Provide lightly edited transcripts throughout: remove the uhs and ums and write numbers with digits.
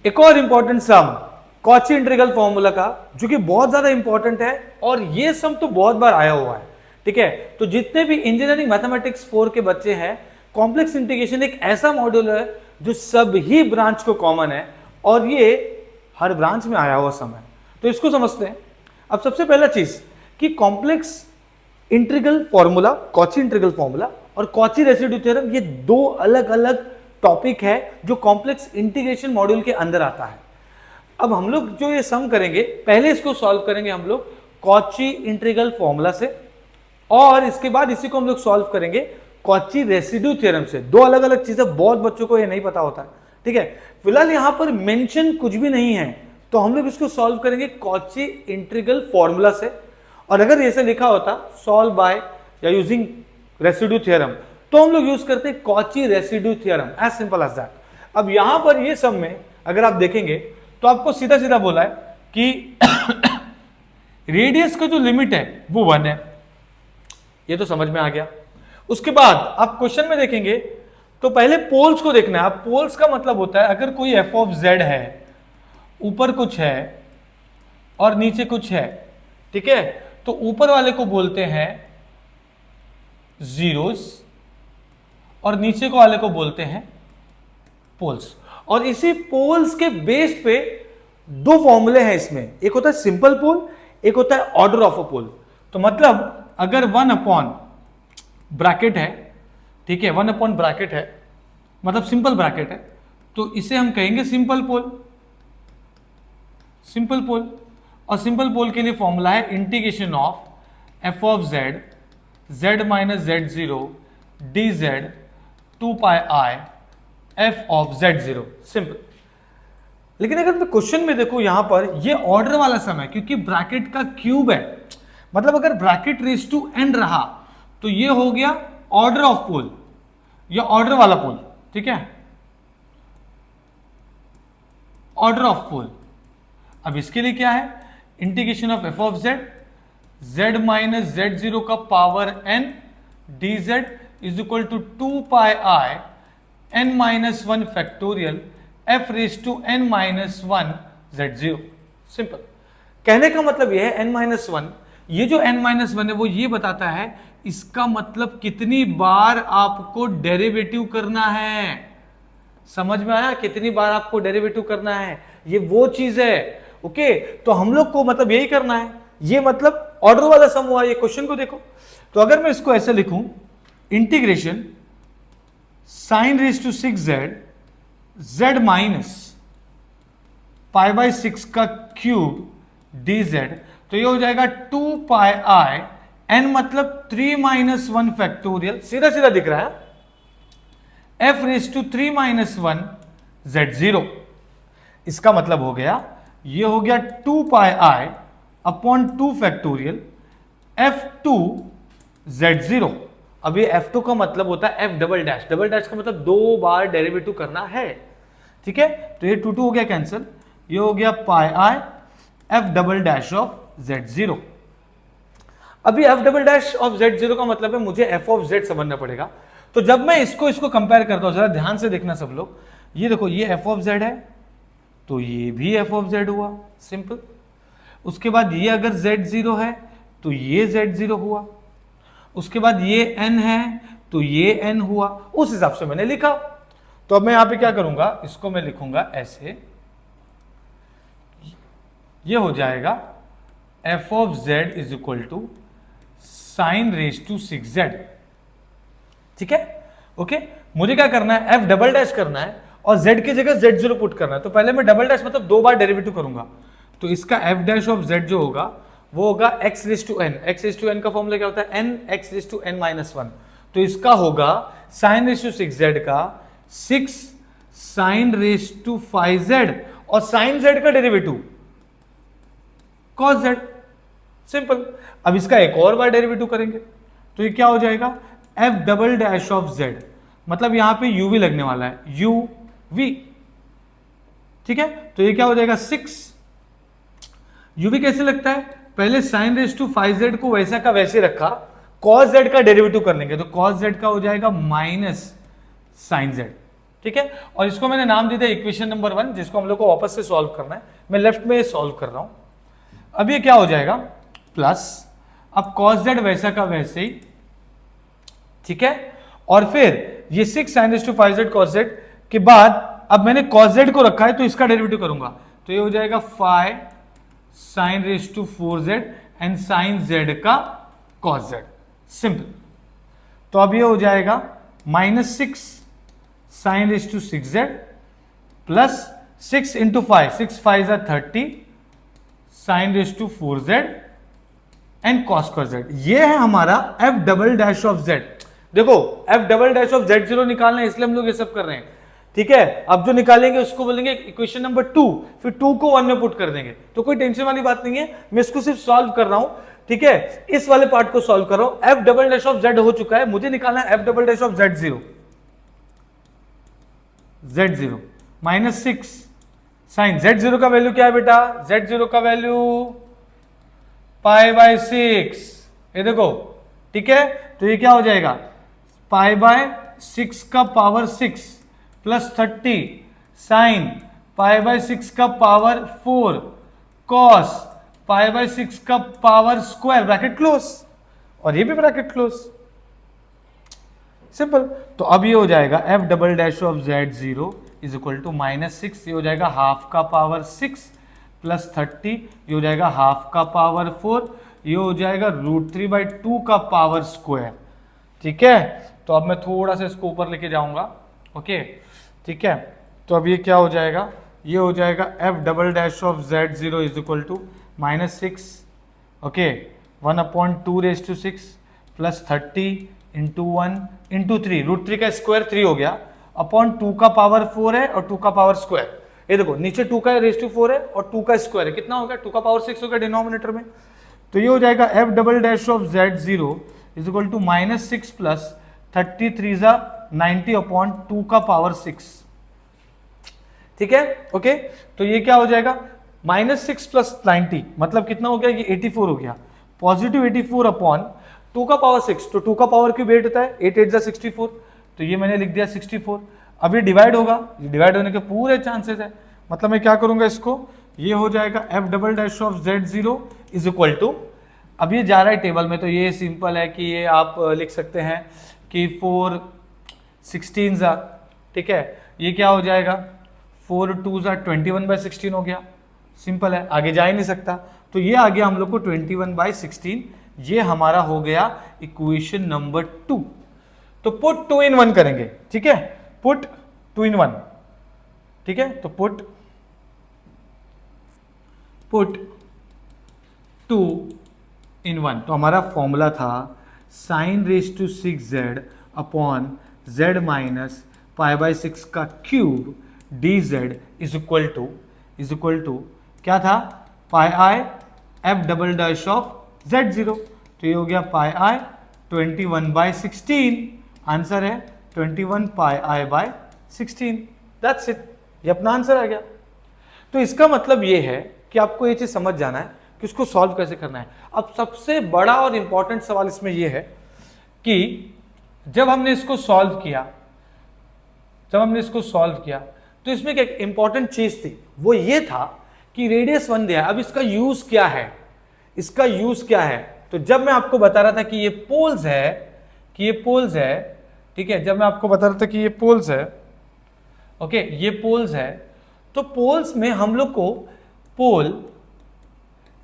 एक और इंपॉर्टेंट सम Cauchy integral formula का, जो कि बहुत ज्यादा इंपॉर्टेंट है और ये सम तो बहुत बार आया हुआ है। ठीक है, तो जितने भी इंजीनियरिंग मैथमेटिक्स 4 के बच्चे हैं, कॉम्प्लेक्स इंटीग्रेशन एक ऐसा मॉड्यूल है जो सभी ब्रांच को कॉमन है और ये हर ब्रांच में आया हुआ सम है। तो इसको समझते हैं। अब सबसे पहला चीज कि complex integral formula, Cauchy integral formula और कॉची रेसिड्यू थ्योरम, ये दो अलग अलग टॉपिक है जो कॉम्प्लेक्स इंटीग्रेशन मॉड्यूल के अंदर आता है। अब हम लोग जो ये सम करेंगे, पहले इसको सॉल्व करेंगे हम लोग कॉची इंटीग्रल फॉर्मूला से और इसके बाद इसी को हम लोग सॉल्व करेंगे कॉची रेसिड्यू थ्योरम से। दो अलग अलग चीजें, बहुत बच्चों को ये नहीं पता होता है। ठीक है, फिलहाल यहां पर मेंशन कुछ भी नहीं है, तो हम लोग इसको सॉल्व करेंगे कॉची इंटीग्रल फॉर्मूला से। और अगर ऐसे लिखा होता सॉल्व बाय या यूजिंग रेसिड्यू थ्योरम, तो हम लोग यूज करते हैं Cauchy residue theorem, as simple as that. अब यहां पर ये सम में अगर आप देखेंगे तो आपको सीधा सीधा बोला है कि रेडियस का जो लिमिट है वो 1 है, ये तो समझ में आ गया। उसके बाद आप क्वेश्चन में देखेंगे तो पहले पोल्स को देखना है। आप पोल्स का मतलब होता है अगर कोई एफ ऑफ जेड है, ऊपर कुछ है और नीचे कुछ है, ठीक है, तो ऊपर वाले को बोलते हैं जीरोस और नीचे को वाले को बोलते हैं पोल्स। और इसी पोल्स के बेस पे दो फॉर्मूले हैं इसमें, एक होता है सिंपल पोल, एक होता है ऑर्डर ऑफ अ पोल। तो मतलब अगर 1 अपॉन ब्रैकेट है, ठीक है, 1 अपॉन ब्रैकेट है मतलब सिंपल ब्रैकेट है, तो इसे हम कहेंगे सिंपल पोल। सिंपल पोल, और सिंपल पोल के लिए फॉर्मूला है integration of F of Z, Z minus Z zero D Z 2 pi I F of Z zero, simple. लेकिन अगर मैं क्वेश्चन में देखो यहां पर ये ऑर्डर वाला सम है, क्योंकि ब्रैकेट का क्यूब है, मतलब अगर ब्रैकेट रेज टू एन रहा तो ये हो गया ऑर्डर ऑफ पोल या ऑर्डर वाला पोल। ठीक है, ऑर्डर ऑफ पोल। अब इसके लिए क्या है, integration of F of Z, Z minus Z zero का power N D Z is equal to 2 pi I N minus 1 factorial F raise to N minus 1 Z zero, simple. कहने का मतलब यह है एन माइनस 1, ये जो N minus 1 है वो ये बताता है इसका मतलब कितनी बार आपको डेरिवेटिव करना है। समझ में आया, कितनी बार आपको डेरिवेटिव करना है, ये वो चीज है। ओके, तो हम लोग को मतलब यही करना है, ये मतलब ऑर्डर वाला सम हुआ। ये क्वेश्चन को देखो, तो अगर मैं इसको ऐसे लिखूं, integration sine raise to 6z z minus pi by 6 का क्यूब dz, तो ये हो जाएगा 2 पाई आई n मतलब 3 माइनस 1 फैक्टोरियल, सीधा सीधा दिख रहा है, f raise to 3 minus 1 z0। इसका मतलब हो गया, ये हो गया 2 पाई आई अपॉन 2 फैक्टोरियल f2 z0। अब ये f2 का मतलब होता है f double dash, double dash का मतलब 2 बार डेरिवेटिव करना है। ठीक है, तो ये 2 2 हो गया कैंसिल, ये हो गया पाई आई f double dash of z0। अभी f double dash of z0 का मतलब है मुझे f ऑफ z समझना पड़ेगा। तो जब मैं इसको कंपेयर करता हूं, जरा ध्यान से देखना सब लोग, ये देखो ये f ऑफ z है तो ये भी f ऑफ z हुआ, सिंपल। उसके बाद ये अगर z0 है तो ये z0 हुआ, उसके बाद ये n है तो ये n हुआ, उस हिसाब से मैंने लिखा। तो अब मैं यहां पे क्या करूंगा, इसको मैं लिखूंगा ऐसे, ये हो जाएगा f of z is equal to sine raise to 6z। ठीक है, ओके, मुझे क्या करना है, f डबल डैश करना है और z की जगह z0 पुट करना है। तो पहले मैं डबल डैश मतलब 2 बार डेरिवेटिव करूंगा, तो इसका f डैश ऑफ z जो होगा वो होगा x raise to n। x raise to n का फॉर्मूला क्या होता है, n x raise to n minus 1। तो इसका होगा साइन रेज टू 6z का 6 साइन रेज टू 5z और साइन z का डेरिवेटिव cos z, सिंपल। अब इसका एक और बार डेरिवेटिव करेंगे तो ये क्या हो जाएगा, f double dash of z, मतलब यहां पे uv लगने वाला है, uv। ठीक है, तो ये क्या हो जाएगा 6, uv कैसे लगता है, पहले साइन रेज टू 5z को वैसा का वैसे रखा, cos z का डेरिवेटिव कर लेंगे तो cos z का हो जाएगा माइनस साइन z। ठीक है। और इसको मैंने नाम दे दिया इक्वेशन नंबर 1, जिसको हम लोग को वापस से सॉल्व करना है। मैं लेफ्ट में सॉल्व कर रहा हूं। अब ये क्या हो जाएगा, प्लस, अब cos z वैसा का वैसे ही, ठीक है। और फिर ये 6 sin raised to 5z cos z के बाद अब मैंने cos z को रखा है तो इसका डेरिवेटिव करूंगा, तो ये हो जाएगा 5 sin raised to 4z and sin z का cos z, सिंपल। तो अब ये हो जाएगा -6 sin raised to 6z plus 6 into 5, 6 5 जा 30 sin raised to 4z and cos z। ये है हमारा f double dash of z। देखो f double dash of z0 निकालना है, इसलिए हम लोग ये सब कर रहे हैं, ठीक है। अब जो निकालेंगे उसको बोलेंगे इक्वेशन नंबर 2, फिर 2 को 1 में पुट कर देंगे, तो कोई टेंशन वाली बात नहीं है। मैं इसको सिर्फ सॉल्व कर रहा हूं, ठीक है। इस वाले पार्ट को सॉल्व कर रहा हूं। f double dash of z हो चुका है, मुझे निकालना है f double dash of z0 -6 sine z0 का वैल्यू क्या है बेटा, z0 का वैल्यू π/6, ये देखो, ठीक है। तो ये क्या हो जाएगा, π/6 का पावर 6 प्लस 30 साइन π/6 का पावर 4 कॉस π/6 का पावर स्क्वायर, ब्रैकेट क्लोज, और ये भी ब्रैकेट क्लोज, सिंपल। तो अब ये हो जाएगा f double dash of z0 is equal to -6, ये हो जाएगा हाफ का पावर 6 प्लस 30, ये हो जाएगा हाफ का पावर 4, ये हो जाएगा √3/2 का पावर स्क्वायर, ठीक है। तो अब मैं थोड़ा सा इसको ऊपर लेके जाऊंगा, ओके, ठीक है। तो अब ये क्या हो जाएगा, ये हो जाएगा f double dash of z0 is equal to -6, okay, 1/2 raise to 6 plus 30 into 1 into 3, √3 का स्क्वायर 3 हो गया, अपॉन 2 का पावर 4 है और 2 का पावर स्क्वायर, ये देखो नीचे 2 का रेज टू 4 है और 2 का स्क्वायर है, कितना हो गया, 2 का पावर 6 हो गया डिनोमिनेटर में। तो ये हो जाएगा f double dash of z0 is equal to -6 plus 33 जा 90 अपॉन 2 का पावर 6, ठीक है, ओके। तो ये क्या हो जाएगा, -6 प्लस 90 मतलब कितना हो गया, ये 84 हो गया, पॉजिटिव 84 अपॉन 2 का पावर 6, तो 2 का पावर क्यूब 8 होता है, 8 8 जा 64, तो ये मैंने लिख दिया 64। अब ये डिवाइड होगा, ये डिवाइड होने के पूरे चांसेस है, मतलब मैं क्या करूंगा इसको, ये हो जाएगा f double dash of z0 is equal to, अब ये जा रहा है टेबल में, तो ये सिंपल है कि ये आप लिख सकते हैं कि 4 16 जा, ठीक है, ये क्या हो जाएगा 4 2 जा 21/16 हो गया, सिंपल है, आगे जा ही नहीं सकता। तो ये आ गया हम लोग को 21/16, ये हमारा हो गया इक्वेशन नंबर 2। तो पुट 2 in 1 करेंगे, ठीक है, पुट 2 in 1, ठीक है। तो पुट 2 in 1, तो हमारा फॉर्मूला था sin raise to 6z upon z minus π/6 का cube dz is equal to क्या था, πi f double dash of z0, तो ये हो गया πi 21/16, आंसर है 21 πi/16, दैट्स इट, ये अपना आंसर आ गया। तो इसका मतलब ये है कि आपको ये चीज समझ जाना है कि उसको सॉल्व कैसे करना है। अब सबसे बड़ा और इंपॉर्टेंट सवाल इसमें यह है कि जब हमने इसको सॉल्व किया, तो इसमें एक इंपॉर्टेंट चीज थी, वो ये था कि रेडियस 1 दिया है। अब इसका यूज क्या है, तो जब मैं आपको बता रहा था कि ये पोल्स है, ठीक है, जब मैं आपको बता रहा था कि ये पोल्स है, ओके, ये पोल्स है, तो पोल्स में हम लोग को पोल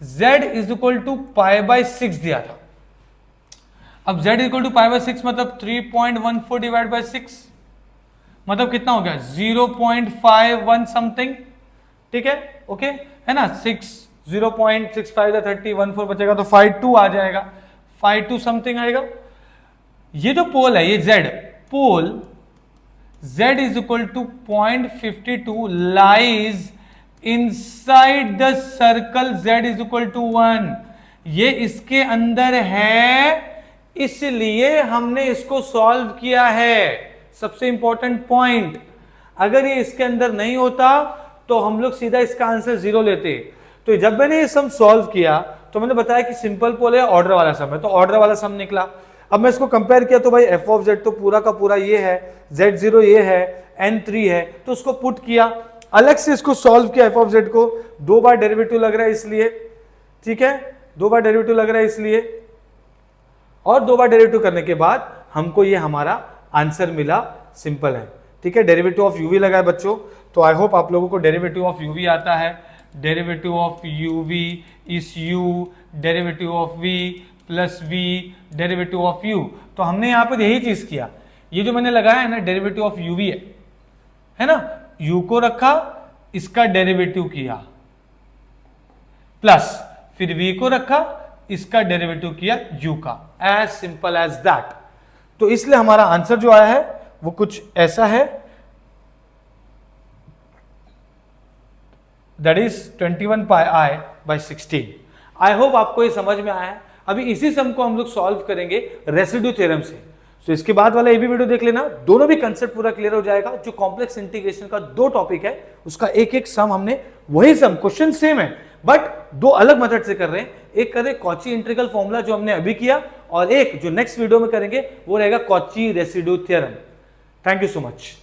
z इज इक्वल टू π/6 दिया था। अब z इक्वल टू π/6 मतलब 3.14 डिवाइड बाई 6, मतलब कितना हो गया 0.51 समथिंग, ठीक है, ओके, है ना, 0.65 30 14 बचेगा, तो 5.2 आ जाएगा, 5.2 समथिंग आएगा। ये जो पोल है, ये pole z is equal to 0.52 lies inside the circle z is equal to 1, ये इसके अंदर है, इसलिए हमने इसको सॉल्व किया है। सबसे इंपॉर्टेंट पॉइंट, अगर ये इसके अंदर नहीं होता तो हम लोग सीधा इसका आंसर 0 लेते। तो जब मैंने ये सम सॉल्व किया तो मैंने बताया कि सिंपल पोल है, ऑर्डर वाला सम है, तो ऑर्डर वाला सम निकला। अब मैं इसको कंपेयर किया तो भाई एफ ऑफ जेड तो पूरा का पूरा ये है, z0 ये है, n3 है, तो उसको पुट किया, अलग से इसको सॉल्व किया एफ ऑफ जेड को, 2 बार डेरिवेटिव लग रहा है इसलिए, ठीक है, 2 बार डेरिवेटिव लग रहा है इसलिए, और 2 बार डेरिवेटिव करने के बाद हमको ये हमारा आंसर मिला, सिंपल है, ठीक है। डेरिवेटिव ऑफ यूवी लगा है बच्चों, तो आई होप आप लोगों को डेरिवेटिव ऑफ यूवी आता है। Derivative of U V is U, derivative of V plus V, derivative of U. तो हमने यहां पर यही चीज किया, ये जो मैंने लगाया है ना डेरिवेटिव ऑफ यूवी है ना, u को रखा, इसका डेरिवेटिव किया, प्लस फिर v को रखा, इसका डेरिवेटिव किया u का, एज सिंपल एज दैट। तो इसलिए हमारा आंसर जो आया है वो कुछ ऐसा है, that is 21 pi i by 16। I hope आपको ये समझ में आया है। अभी इसी सम को हम लोग सॉल्व करेंगे रेसिड्यू थ्योरम से, तो इसके बाद वाला ये भी वीडियो देख लेना, दोनों भी कंसेप्ट पूरा क्लियर हो जाएगा। जो कॉम्प्लेक्स इंटीग्रेशन का 2 टॉपिक है उसका एक एक सम हमने, वही सम क्वेश्चन सेम है बट 2 अलग मेथड से कर रहे हैं। एक कर रहे कॉची इंटीग्रल फॉर्मूला जो हमने अभी किया, और एक जो नेक्स्ट वीडियो में करेंगे वो रहेगा Cauchy residue theorem. Thank you so much.